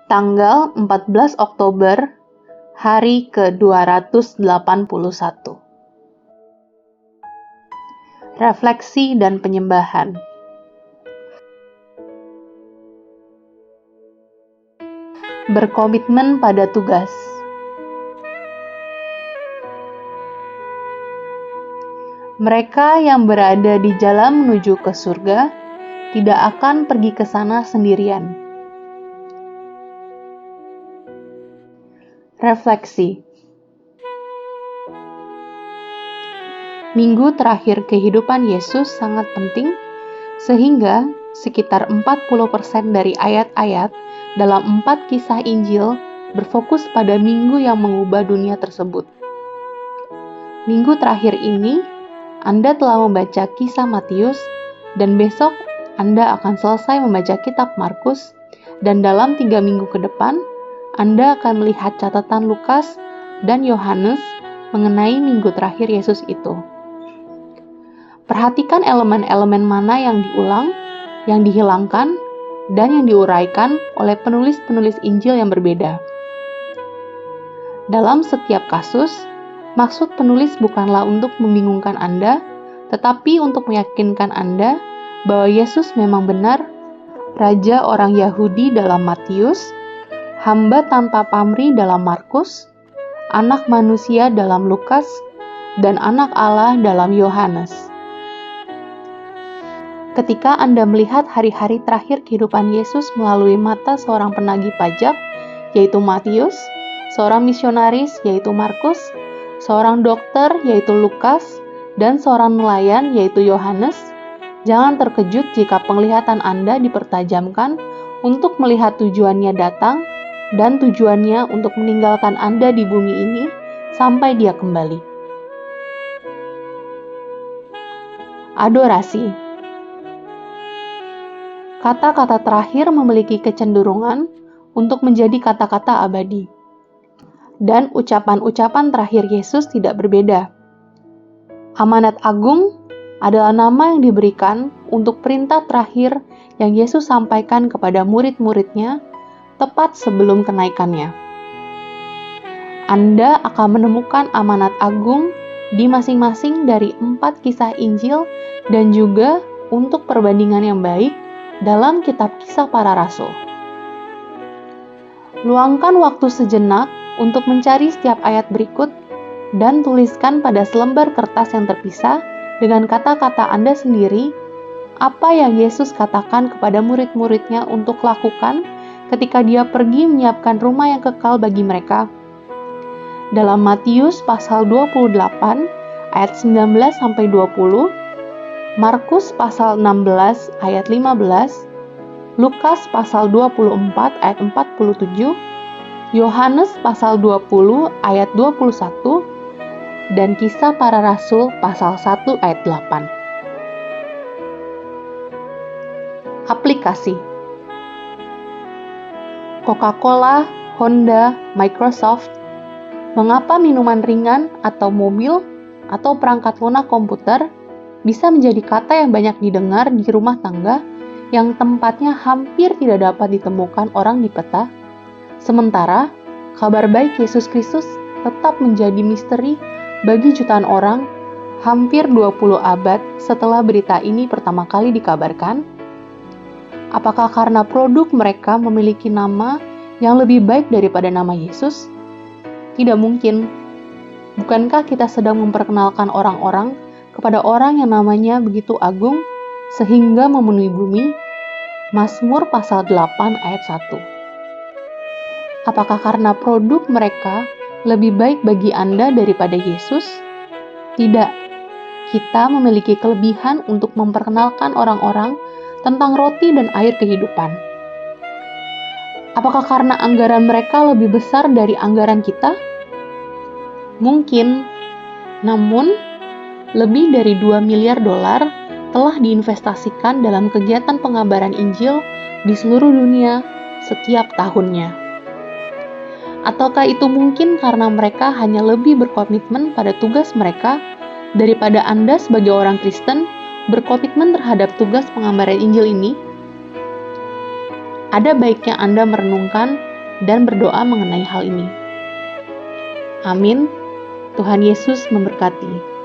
Tanggal 14 Oktober, hari ke-281. Refleksi dan penyembahan. Berkomitmen pada tugas. Mereka yang berada di jalan menuju ke surga tidak akan pergi ke sana sendirian. Refleksi. Minggu terakhir kehidupan Yesus sangat penting, sehingga sekitar 40% dari ayat-ayat dalam 4 kisah Injil berfokus pada minggu yang mengubah dunia tersebut. Minggu terakhir ini, Anda telah membaca kisah Matius, dan besok Anda akan selesai membaca kitab Markus, dan dalam 3 minggu ke depan, Anda akan melihat catatan Lukas dan Yohanes mengenai minggu terakhir Yesus itu. Perhatikan elemen-elemen mana yang diulang, yang dihilangkan, dan yang diuraikan oleh penulis-penulis Injil yang berbeda. Dalam setiap kasus, maksud penulis bukanlah untuk membingungkan Anda, tetapi untuk meyakinkan Anda bahwa Yesus memang benar, Raja orang Yahudi dalam Matius, hamba tanpa pamrih dalam Markus, anak manusia dalam Lukas, dan anak Allah dalam Yohanes. Ketika Anda melihat hari-hari terakhir kehidupan Yesus melalui mata seorang penagih pajak, yaitu Matius, seorang misionaris, yaitu Markus, seorang dokter, yaitu Lukas, dan seorang nelayan, yaitu Yohanes, jangan terkejut jika penglihatan Anda dipertajamkan untuk melihat tujuannya datang dan tujuannya untuk meninggalkan Anda di bumi ini sampai Dia kembali. Adorasi. Kata-kata terakhir memiliki kecenderungan untuk menjadi kata-kata abadi. Dan ucapan-ucapan terakhir Yesus tidak berbeda. Amanat agung adalah nama yang diberikan untuk perintah terakhir yang Yesus sampaikan kepada murid-muridnya tepat sebelum kenaikannya. Anda akan menemukan amanat agung di masing-masing dari 4 kisah Injil dan juga untuk perbandingan yang baik dalam kitab Kisah Para Rasul. Luangkan waktu sejenak untuk mencari setiap ayat berikut dan tuliskan pada selembar kertas yang terpisah dengan kata-kata Anda sendiri apa yang Yesus katakan kepada murid-muridnya untuk lakukan ketika Dia pergi menyiapkan rumah yang kekal bagi mereka. Dalam Matius pasal 28 ayat 19-20, Markus pasal 16 ayat 15, Lukas pasal 24 ayat 47, Yohanes pasal 20 ayat 21, dan Kisah Para Rasul pasal 1 ayat 8. Aplikasi. Coca-Cola, Honda, Microsoft. Mengapa minuman ringan atau mobil atau perangkat lunak komputer bisa menjadi kata yang banyak didengar di rumah tangga yang tempatnya hampir tidak dapat ditemukan orang di peta? Sementara, kabar baik Yesus Kristus tetap menjadi misteri bagi jutaan orang hampir 20 abad setelah berita ini pertama kali dikabarkan. Apakah karena produk mereka memiliki nama yang lebih baik daripada nama Yesus? Tidak mungkin. Bukankah kita sedang memperkenalkan orang-orang kepada orang yang namanya begitu agung sehingga memenuhi bumi? Mazmur pasal 8 ayat 1. Apakah karena produk mereka lebih baik bagi Anda daripada Yesus? Tidak. Kita memiliki kelebihan untuk memperkenalkan orang-orang tentang roti dan air kehidupan. Apakah karena anggaran mereka lebih besar dari anggaran kita? Mungkin. Namun, lebih dari 2 miliar dolar telah diinvestasikan dalam kegiatan pengabaran Injil di seluruh dunia setiap tahunnya. Ataukah itu mungkin karena mereka hanya lebih berkomitmen pada tugas mereka daripada Anda sebagai orang Kristen berkomitmen terhadap tugas pengabaran Injil ini? Ada baiknya Anda merenungkan dan berdoa mengenai hal ini. Amin. Tuhan Yesus memberkati.